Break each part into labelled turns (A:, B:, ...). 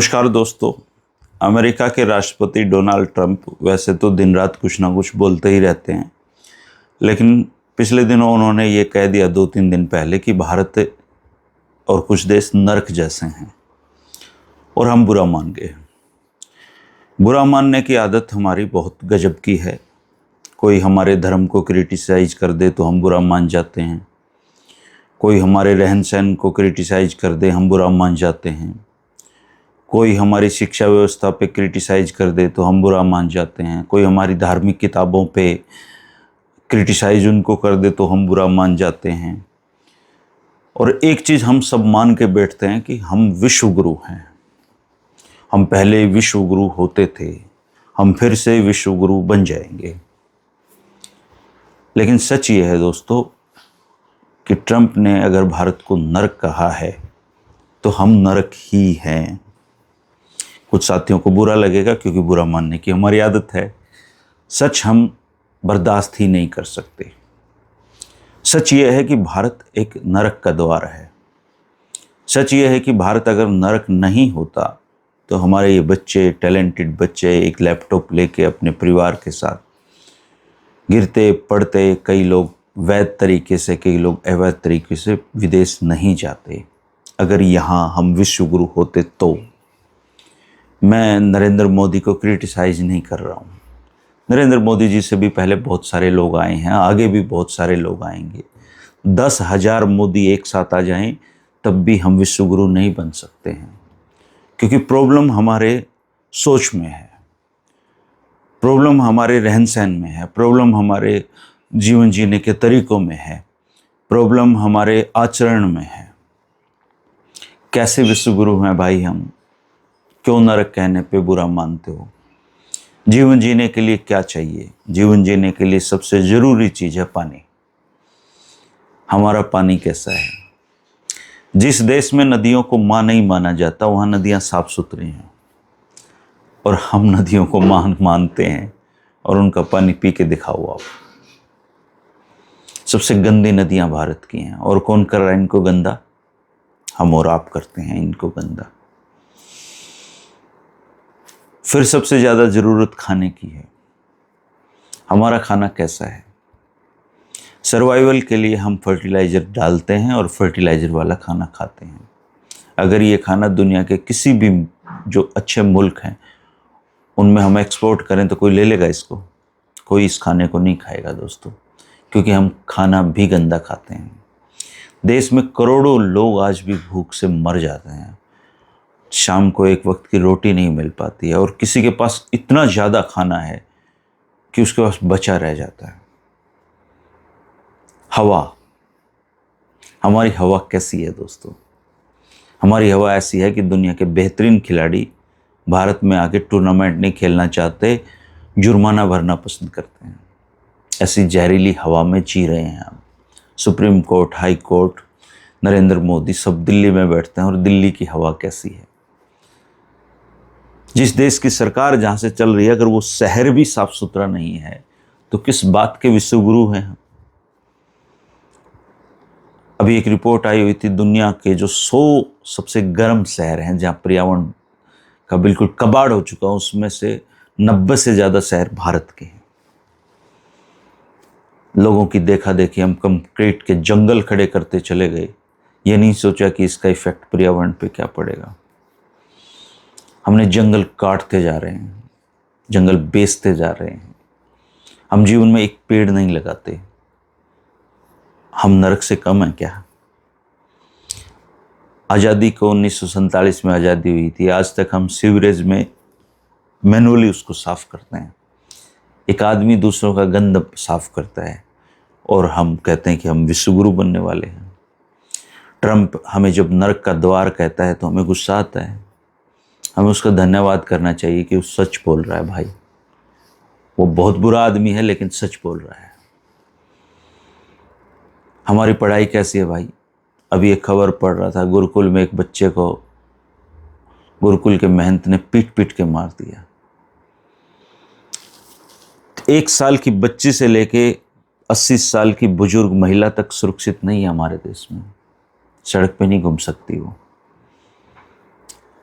A: नमस्कार दोस्तों। अमेरिका के राष्ट्रपति डोनाल्ड ट्रंप वैसे तो दिन रात कुछ ना कुछ बोलते ही रहते हैं, लेकिन पिछले दिनों उन्होंने ये कह दिया 2-3 दिन पहले कि भारत और कुछ देश नर्क जैसे हैं और हम बुरा मान गए। बुरा मानने की आदत हमारी बहुत गजब की है। कोई हमारे धर्म को क्रिटिसाइज कर दे तो हम बुरा मान जाते हैं, कोई हमारे रहन सहन को क्रिटिसाइज कर दे हम बुरा मान जाते हैं, कोई हमारी शिक्षा व्यवस्था पे क्रिटिसाइज कर दे तो हम बुरा मान जाते हैं, कोई हमारी धार्मिक किताबों पे क्रिटिसाइज उनको कर दे तो हम बुरा मान जाते हैं। और एक चीज़ हम सब मान के बैठते हैं कि हम विश्व गुरु हैं, हम पहले विश्व गुरु होते थे, हम फिर से विश्व गुरु बन जाएंगे। लेकिन सच ये है दोस्तों कि ट्रंप ने अगर भारत को नरक कहा है तो हम नरक ही हैं। कुछ साथियों को बुरा लगेगा क्योंकि बुरा मानने की हमारी आदत है। सच हम बर्दाश्त ही नहीं कर सकते। सच ये है कि भारत एक नरक का द्वार है। सच ये है कि भारत अगर नरक नहीं होता तो हमारे ये बच्चे, टैलेंटेड बच्चे, एक लैपटॉप लेके अपने परिवार के साथ गिरते पड़ते, कई लोग वैध तरीके से, कई लोग अवैध तरीके से विदेश नहीं जाते। अगर यहाँ हम विश्व गुरु होते तो। मैं नरेंद्र मोदी को क्रिटिसाइज नहीं कर रहा हूँ। नरेंद्र मोदी जी से भी पहले बहुत सारे लोग आए हैं, आगे भी बहुत सारे लोग आएंगे। 10,000 मोदी एक साथ आ जाएं तब भी हम विश्व गुरु नहीं बन सकते हैं, क्योंकि प्रॉब्लम हमारे सोच में है, प्रॉब्लम हमारे रहन सहन में है, प्रॉब्लम हमारे जीवन जीने के तरीकों में है, प्रॉब्लम हमारे आचरण में है। कैसे विश्व गुरु हैं भाई हम? क्यों नरक कहने पे बुरा मानते हो? जीवन जीने के लिए क्या चाहिए? जीवन जीने के लिए सबसे ज़रूरी चीज़ है पानी। हमारा पानी कैसा है? जिस देश में नदियों को माँ नहीं माना जाता वहाँ नदियाँ साफ सुथरी हैं, और हम नदियों को माँ मानते हैं और उनका पानी पी के दिखाओ आप। सबसे गंदी नदियाँ भारत की हैं, और कौन कर रहा है इनको गंदा? हम और आप करते हैं इनको गंदा। फिर सबसे ज़्यादा ज़रूरत खाने की है। हमारा खाना कैसा है? सर्वाइवल के लिए हम फर्टिलाइज़र डालते हैं और फर्टिलाइज़र वाला खाना खाते हैं। अगर ये खाना दुनिया के किसी भी जो अच्छे मुल्क हैं उनमें हम एक्सपोर्ट करें तो कोई ले लेगा इसको? कोई इस खाने को नहीं खाएगा दोस्तों, क्योंकि हम खाना भी गंदा खाते हैं। देश में करोड़ों लोग आज भी भूख से मर जाते हैं। शाम को एक वक्त की रोटी नहीं मिल पाती है, और किसी के पास इतना ज़्यादा खाना है कि उसके पास बचा रह जाता है। हवा, हमारी हवा कैसी है दोस्तों? हमारी हवा ऐसी है कि दुनिया के बेहतरीन खिलाड़ी भारत में आके टूर्नामेंट नहीं खेलना चाहते, जुर्माना भरना पसंद करते हैं। ऐसी जहरीली हवा में जी रहे हैं हम। Supreme court, high court, Narendra Modi सब दिल्ली में बैठते हैं, और दिल्ली की हवा कैसी है? जिस देश की सरकार जहाँ से चल रही है, अगर वो शहर भी साफ सुथरा नहीं है तो किस बात के विश्व गुरु हैं हम? अभी एक रिपोर्ट आई हुई थी, दुनिया के जो 100 सबसे गर्म शहर हैं जहाँ पर्यावरण का बिल्कुल कबाड़ हो चुका है, उसमें से 90 से ज़्यादा शहर भारत के हैं। लोगों की देखा देखी हम कंक्रीट के जंगल खड़े करते चले गए, ये नहीं सोचा कि इसका इफेक्ट पर्यावरण पे क्या पड़ेगा। हमने जंगल काटते जा रहे हैं, जंगल बेचते जा रहे हैं, हम जीवन में एक पेड़ नहीं लगाते। हम नरक से कम है क्या? आज़ादी को 1947 में आज़ादी हुई थी, आज तक हम सीवरेज में मैनुअली उसको साफ करते हैं। एक आदमी दूसरों का गंद साफ करता है, और हम कहते हैं कि हम विश्वगुरु बनने वाले हैं। ट्रंप हमें जब नरक का द्वार कहता है तो हमें गुस्सा आता है। हमें उसका धन्यवाद करना चाहिए कि वो सच बोल रहा है भाई। वो बहुत बुरा आदमी है लेकिन सच बोल रहा है। हमारी पढ़ाई कैसी है भाई? अभी एक खबर पढ़ रहा था, गुरुकुल में एक बच्चे को गुरुकुल के महंत ने पीट पीट के मार दिया। 1 साल की बच्ची से लेके 80 साल की बुजुर्ग महिला तक सुरक्षित नहीं है हमारे देश में। सड़क पे नहीं घूम सकती वो।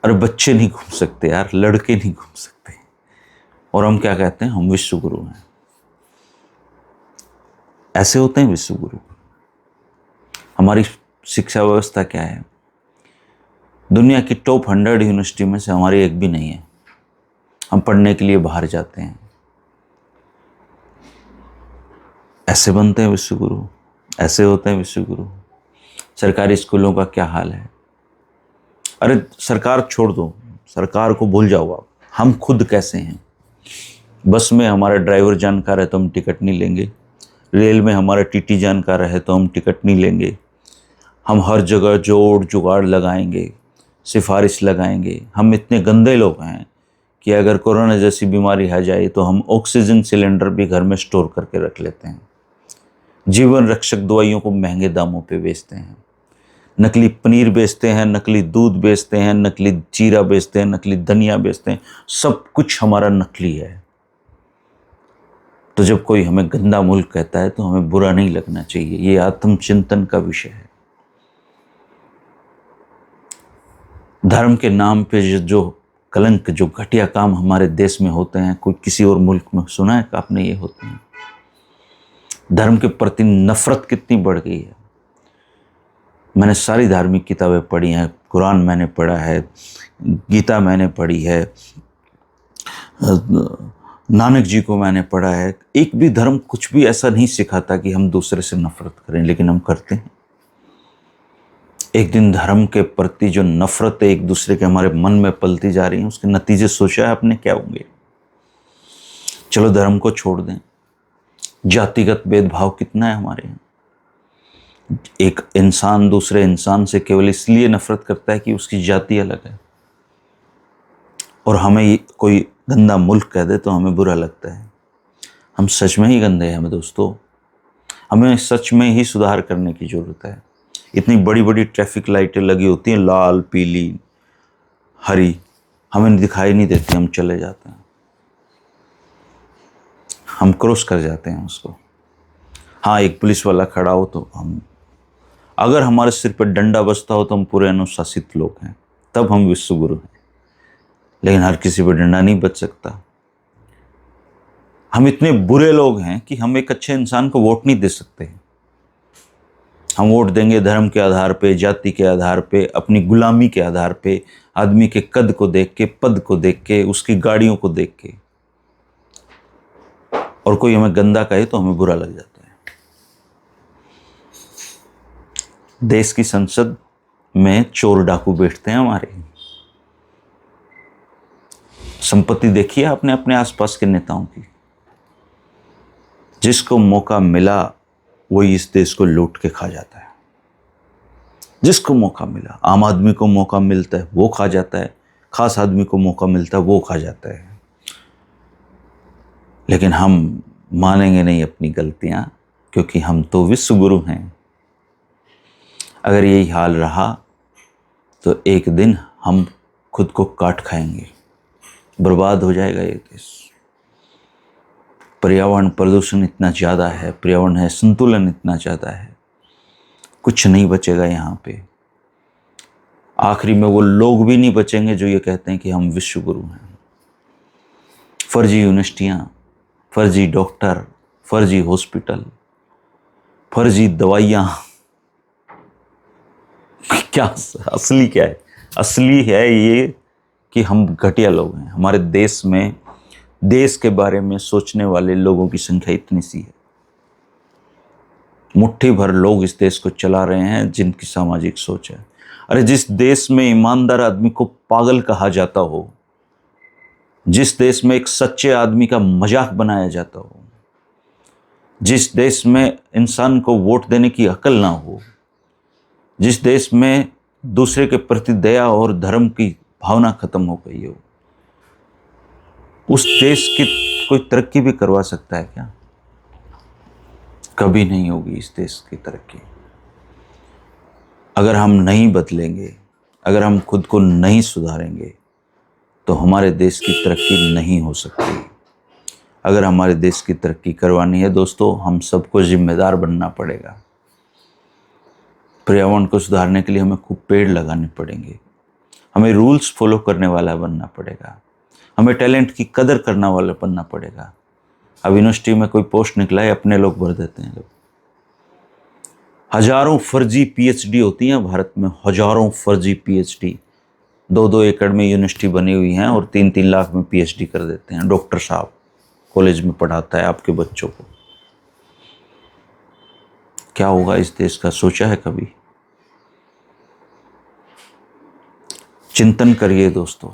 A: अरे बच्चे नहीं घूम सकते यार, लड़के नहीं घूम सकते, और हम क्या कहते हैं, हम विश्व गुरु हैं। ऐसे होते हैं विश्व गुरु। हमारी शिक्षा व्यवस्था क्या है? दुनिया की टॉप 100 यूनिवर्सिटी में से हमारी एक भी नहीं है। हम पढ़ने के लिए बाहर जाते हैं। ऐसे बनते हैं विश्व गुरु, ऐसे होते हैं विश्व गुरु। सरकारी स्कूलों का क्या हाल है? अरे सरकार छोड़ दो, सरकार को भूल जाओ आप। हम खुद कैसे हैं? बस में हमारा ड्राइवर जानकार है तो हम टिकट नहीं लेंगे, रेल में हमारा टीटी जानकार है तो हम टिकट नहीं लेंगे। हम हर जगह जोड़ जुगाड़ लगाएंगे, सिफारिश लगाएंगे। हम इतने गंदे लोग हैं कि अगर कोरोना जैसी बीमारी आ जाए तो हम ऑक्सीजन सिलेंडर भी घर में स्टोर करके रख लेते हैं। जीवन रक्षक दवाइयों को महंगे दामों पे बेचते हैं, नकली पनीर बेचते हैं, नकली दूध बेचते हैं, नकली जीरा बेचते हैं, नकली धनिया बेचते हैं। सब कुछ हमारा नकली है। तो जब कोई हमें गंदा मुल्क कहता है तो हमें बुरा नहीं लगना चाहिए। ये आत्मचिंतन का विषय है। धर्म के नाम पे जो कलंक, जो घटिया काम हमारे देश में होते हैं, कोई किसी और मुल्क में सुना है कि आपने ये होते हैं? धर्म के प्रति नफरत कितनी बढ़ गई है। मैंने सारी धार्मिक किताबें पढ़ी हैं, कुरान मैंने पढ़ा है, गीता मैंने पढ़ी है, नानक जी को मैंने पढ़ा है। एक भी धर्म कुछ भी ऐसा नहीं सिखाता कि हम दूसरे से नफरत करें, लेकिन हम करते हैं। एक दिन धर्म के प्रति जो नफरत एक दूसरे के हमारे मन में पलती जा रही है, उसके नतीजे सोचा है आपने क्या होंगे? चलो धर्म को छोड़ दें, जातिगत भेदभाव कितना है हमारे यहाँ। एक इंसान दूसरे इंसान से केवल इसलिए नफरत करता है कि उसकी जाति अलग है, और हमें कोई गंदा मुल्क कह दे तो हमें बुरा लगता है। हम सच में ही गंदे हैं दोस्तों। हमें सच में ही सुधार करने की ज़रूरत है। इतनी बड़ी बड़ी ट्रैफिक लाइटें लगी होती हैं, लाल पीली हरी, हमें दिखाई नहीं देती, हम चले जाते हैं, हम क्रॉस कर जाते हैं उसको। हाँ, एक पुलिस वाला खड़ा हो तो हम, अगर हमारे सिर पर डंडा बजता हो तो हम पूरे अनुशासित लोग हैं, तब हम विश्व गुरु हैं। लेकिन हर किसी पर डंडा नहीं बज सकता। हम इतने बुरे लोग हैं कि हम एक अच्छे इंसान को वोट नहीं दे सकते। हम वोट देंगे धर्म के आधार पे, जाति के आधार पे, अपनी गुलामी के आधार पे, आदमी के कद को देख के, पद को देख के, उसकी गाड़ियों को देख के। और कोई हमें गंदा कहे तो हमें बुरा लग जाता है। देश की संसद में चोर डाकू बैठते हैं हमारे। संपत्ति देखिए आपने अपने आसपास के नेताओं की। जिसको मौका मिला वो इस देश को लूट के खा जाता है। जिसको मौका मिला, आम आदमी को मौका मिलता है वो खा जाता है, खास आदमी को मौका मिलता है वो खा जाता है। लेकिन हम मानेंगे नहीं अपनी गलतियां, क्योंकि हम तो विश्व गुरु हैं। अगर यही हाल रहा तो एक दिन हम खुद को काट खाएंगे, बर्बाद हो जाएगा ये देश। पर्यावरण प्रदूषण इतना ज़्यादा है, पर्यावरण है संतुलन इतना ज़्यादा है, कुछ नहीं बचेगा यहाँ पे। आखिरी में वो लोग भी नहीं बचेंगे जो ये कहते हैं कि हम विश्व गुरु हैं। फर्जी यूनिवर्सिटियाँ, फर्जी डॉक्टर, फर्जी हॉस्पिटल, फर्जी दवाइयाँ। क्या असली क्या है? असली है ये कि हम घटिया लोग हैं। हमारे देश में देश के बारे में सोचने वाले लोगों की संख्या इतनी सी है। मुट्ठी भर लोग इस देश को चला रहे हैं जिनकी सामाजिक सोच है। अरे जिस देश में ईमानदार आदमी को पागल कहा जाता हो, जिस देश में एक सच्चे आदमी का मजाक बनाया जाता हो, जिस देश में इंसान को वोट देने की अकल ना हो, जिस देश में दूसरे के प्रति दया और धर्म की भावना खत्म हो गई हो, उस देश की कोई तरक्की भी करवा सकता है क्या? कभी नहीं होगी इस देश की तरक्की। अगर हम नहीं बदलेंगे, अगर हम खुद को नहीं सुधारेंगे तो हमारे देश की तरक्की नहीं हो सकती। अगर हमारे देश की तरक्की करवानी है दोस्तों, हम सबको जिम्मेदार बनना पड़ेगा। पर्यावरण को सुधारने के लिए हमें खूब पेड़ लगाने पड़ेंगे, हमें रूल्स फॉलो करने वाला बनना पड़ेगा, हमें टैलेंट की कदर करने वाला बनना पड़ेगा। अब यूनिवर्सिटी में कोई पोस्ट निकला है, अपने लोग भर देते हैं लोग। हजारों फर्जी पीएचडी होती हैं भारत में, हजारों फर्जी पीएचडी। 2-2 एकड़ में यूनिवर्सिटी बनी हुई हैं और 3-3 लाख में पीएचडी कर देते हैं। डॉक्टर साहब कॉलेज में पढ़ाता है आपके बच्चों को। क्या होगा इस देश का, सोचा है कभी? चिंतन करिए दोस्तों।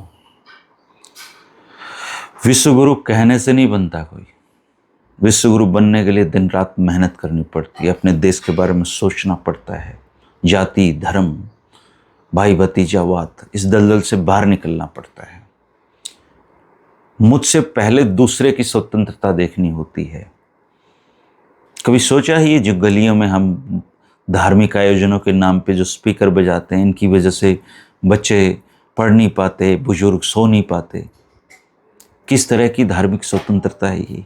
A: विश्वगुरु कहने से नहीं बनता कोई, विश्वगुरु बनने के लिए दिन रात मेहनत करनी पड़ती है, अपने देश के बारे में सोचना पड़ता है। जाति, धर्म, भाई भतीजावाद, इस दलदल से बाहर निकलना पड़ता है। मुझसे पहले दूसरे की स्वतंत्रता देखनी होती है। कभी सोचा ही, ये जो गलियों में हम धार्मिक आयोजनों के नाम पे जो स्पीकर बजाते हैं, इनकी वजह से बच्चे पढ़ नहीं पाते, बुजुर्ग सो नहीं पाते। किस तरह की धार्मिक स्वतंत्रता है ये?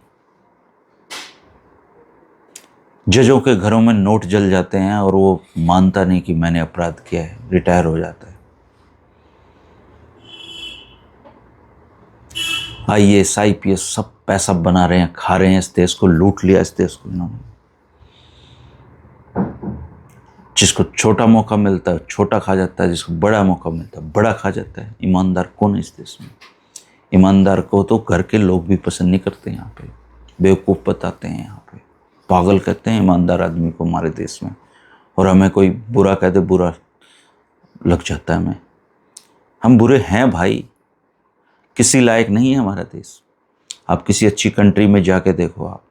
A: जजों के घरों में नोट जल जाते हैं और वो मानता नहीं कि मैंने अपराध किया है, रिटायर हो जाता है। आईएएस, आईपीएस सब पैसा बना रहे हैं, खा रहे हैं इस देश को, लूट लिया इस देश को इन्होंने। जिसको छोटा मौका मिलता है छोटा खा जाता है, जिसको बड़ा मौका मिलता है बड़ा खा जाता है। ईमानदार कौन है इस देश में? ईमानदार को तो घर के लोग भी पसंद नहीं करते। यहाँ पे बेवकूफ़ बताते हैं, यहाँ पे पागल कहते हैं ईमानदार आदमी को हमारे देश में। और हमें कोई बुरा कह दे, बुरा लग जाता है हमें। हम बुरे हैं भाई, किसी लायक नहीं है हमारा देश। आप किसी अच्छी कंट्री में जाके देखो। आप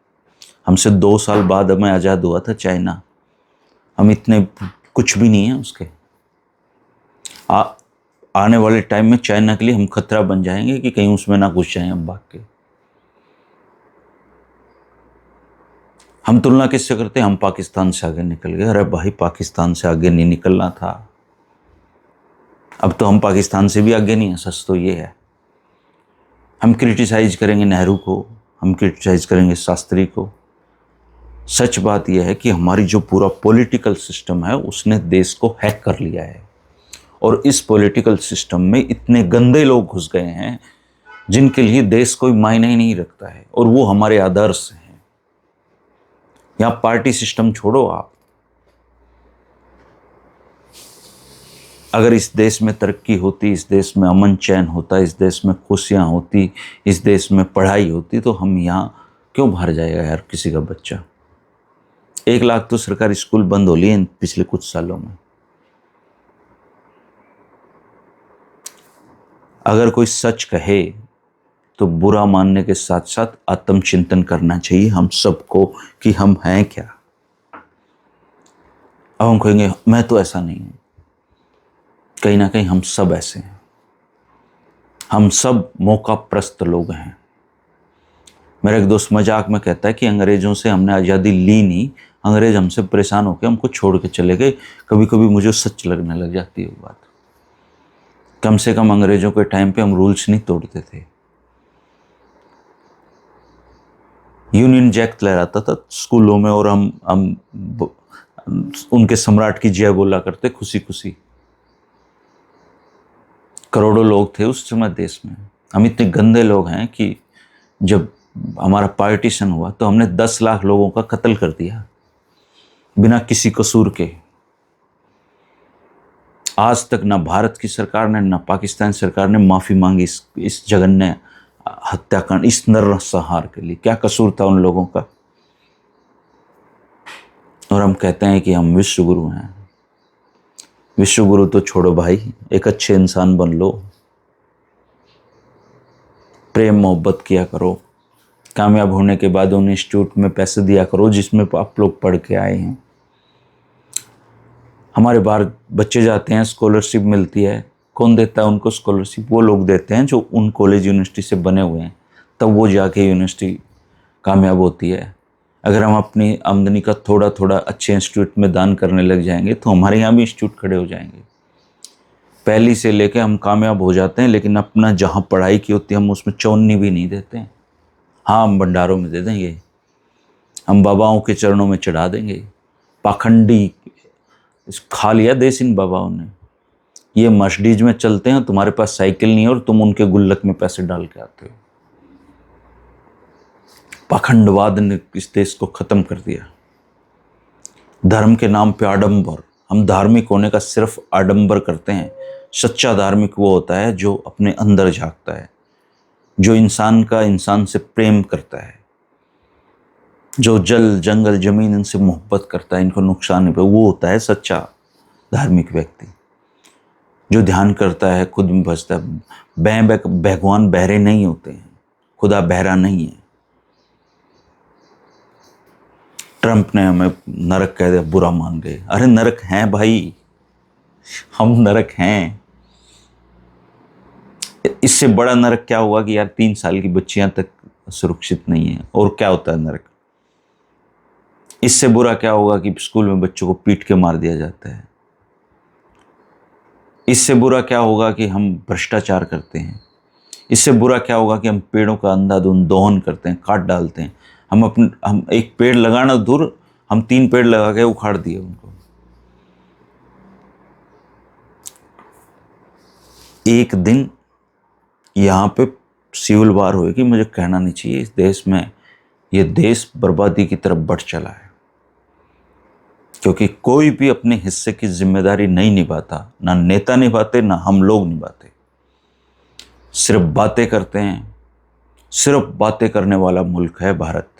A: हमसे 2 साल बाद हमें आज़ाद हुआ था चाइना, हम इतने कुछ भी नहीं है उसके। आने वाले टाइम में चाइना के लिए हम खतरा बन जाएंगे कि कहीं उसमें ना घुस जाएं हम भाग के। हम तुलना किससे करते हैं? हम पाकिस्तान से आगे निकल गए। अरे भाई, पाकिस्तान से आगे नहीं निकलना था। अब तो हम पाकिस्तान से भी आगे नहीं है, सच तो ये है। हम क्रिटिसाइज करेंगे नेहरू को, हम क्रिटिसाइज करेंगे शास्त्री को। सच बात यह है कि हमारी जो पूरा पॉलिटिकल सिस्टम है उसने देश को हैक कर लिया है। और इस पॉलिटिकल सिस्टम में इतने गंदे लोग घुस गए हैं जिनके लिए देश कोई मायने ही नहीं रखता है, और वो हमारे आदर्श हैं। यहाँ पार्टी सिस्टम छोड़ो आप। अगर इस देश में तरक्की होती, इस देश में अमन चैन होता, इस देश में खुशियाँ होती, इस देश में पढ़ाई होती, तो हम यहाँ क्यों बाहर जाएगा यार किसी का बच्चा? 1 लाख तो सरकारी स्कूल बंद हो लिए इन पिछले कुछ सालों में। अगर कोई सच कहे तो बुरा मानने के साथ साथ आत्मचिंतन करना चाहिए हम सबको कि हम हैं क्या। अब हम कहेंगे मैं तो ऐसा नहीं हूं, कहीं ना कहीं हम सब ऐसे हैं। हम सब मौका प्रस्त लोग हैं। मेरा एक दोस्त मजाक में कहता है कि अंग्रेजों से हमने आज़ादी ली नहीं, अंग्रेज हमसे परेशान होकर हमको छोड़ के चले गए। कभी कभी मुझे सच लगने लग जाती है वो बात। कम से कम अंग्रेजों के टाइम पे हम रूल्स नहीं तोड़ते थे। यूनियन जैक लहराता था स्कूलों में और हम उनके सम्राट की जय बोला करते खुशी खुशी। करोड़ों लोग थे उस समय देश में। हम इतने गंदे लोग हैं कि जब हमारा पार्टीशन हुआ तो हमने 10 लाख लोगों का कत्ल कर दिया बिना किसी कसूर के। आज तक ना भारत की सरकार ने ना पाकिस्तान सरकार ने माफ़ी मांगी इस जघन्य हत्याकांड, इस नरसंहार के लिए। क्या कसूर था उन लोगों का? और हम कहते हैं कि हम विश्वगुरु हैं। विश्वगुरु तो छोड़ो भाई, एक अच्छे इंसान बन लो, प्रेम मोहब्बत किया करो। कामयाब होने के बाद उन इंस्टीट्यूट में पैसे दिया करो जिसमें आप लोग पढ़ के आए हैं। हमारे बाहर बच्चे जाते हैं, स्कॉलरशिप मिलती है। कौन देता है उनको स्कॉलरशिप? वो लोग देते हैं जो उन कॉलेज यूनिवर्सिटी से बने हुए हैं, तब वो जाके यूनिवर्सिटी कामयाब होती है। अगर हम अपनी आमदनी का थोड़ा थोड़ा अच्छे इंस्टीट्यूट में दान करने लग जाएंगे तो हमारे यहाँ भी इंस्टीट्यूट खड़े हो जाएंगे। पहली से लेकर हम कामयाब हो जाते हैं, लेकिन अपना जहाँ पढ़ाई की होती है हम उसमें चौन्नी भी नहीं देते हैं। हाँ, हम भंडारों में दे देंगे, हम बाबाओं के चरणों में चढ़ा देंगे। पाखंडी खा लिया देश इन बाबाओं ने। ये मर्सिडीज में चलते हैं, तुम्हारे पास साइकिल नहीं है और तुम उनके गुल्लक में पैसे डाल के आते हो। पाखंडवाद ने इस देश को खत्म कर दिया। धर्म के नाम पे आडंबर, हम धार्मिक होने का सिर्फ आडंबर करते हैं। सच्चा धार्मिक वो होता है जो अपने अंदर झांकता है, जो इंसान का इंसान से प्रेम करता है, जो जल जंगल जमीन इनसे मोहब्बत करता है, इनको नुकसान नहीं पहुंचाता, वो होता है सच्चा धार्मिक व्यक्ति। जो ध्यान करता है खुद में बसता है। भगवान बहरे नहीं होते हैं, खुदा बहरा नहीं है। ट्रंप ने हमें नरक कह दिया, बुरा मान गए। अरे नरक हैं भाई, हम नरक हैं। इससे बड़ा नरक क्या हुआ कि यार 3 साल की बच्चियां तक सुरक्षित नहीं है। और क्या होता है नरक? इससे बुरा क्या होगा कि स्कूल में बच्चों को पीट के मार दिया जाता है। इससे बुरा क्या होगा कि हम भ्रष्टाचार करते हैं। इससे बुरा क्या होगा कि हम पेड़ों का अंधाधुंध दोहन करते हैं, काट डालते हैं। हम एक पेड़ लगाना दूर, हम 3 पेड़ लगा के उखाड़ दिए उनको। एक दिन यहाँ पे सिविल वार होएगी, मुझे कहना नहीं चाहिए। इस देश में, ये देश बर्बादी की तरफ बढ़ चला है, क्योंकि कोई भी अपने हिस्से की जिम्मेदारी नहीं निभाता। ना नेता निभाते, ना हम लोग निभाते। सिर्फ बातें करते हैं। सिर्फ बातें करने वाला मुल्क है भारत।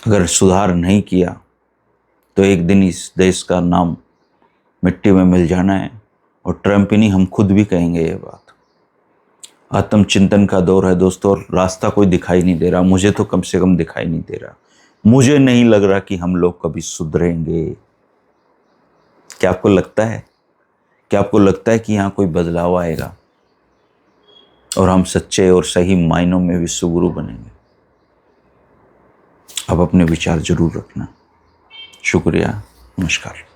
A: अगर सुधार नहीं किया तो एक दिन इस देश का नाम मिट्टी में मिल जाना है। और ट्रंप ही नहीं, हम खुद भी कहेंगे ये बात। आत्मचिंतन का दौर है दोस्तों, और रास्ता कोई दिखाई नहीं दे रहा। मुझे तो कम से कम दिखाई नहीं दे रहा। मुझे नहीं लग रहा कि हम लोग कभी सुधरेंगे। क्या आपको लगता है? क्या आपको लगता है कि यहाँ कोई बदलाव आएगा और हम सच्चे और सही मायनों में विश्वगुरु बनेंगे? अब अपने विचार जरूर रखना। शुक्रिया, नमस्कार।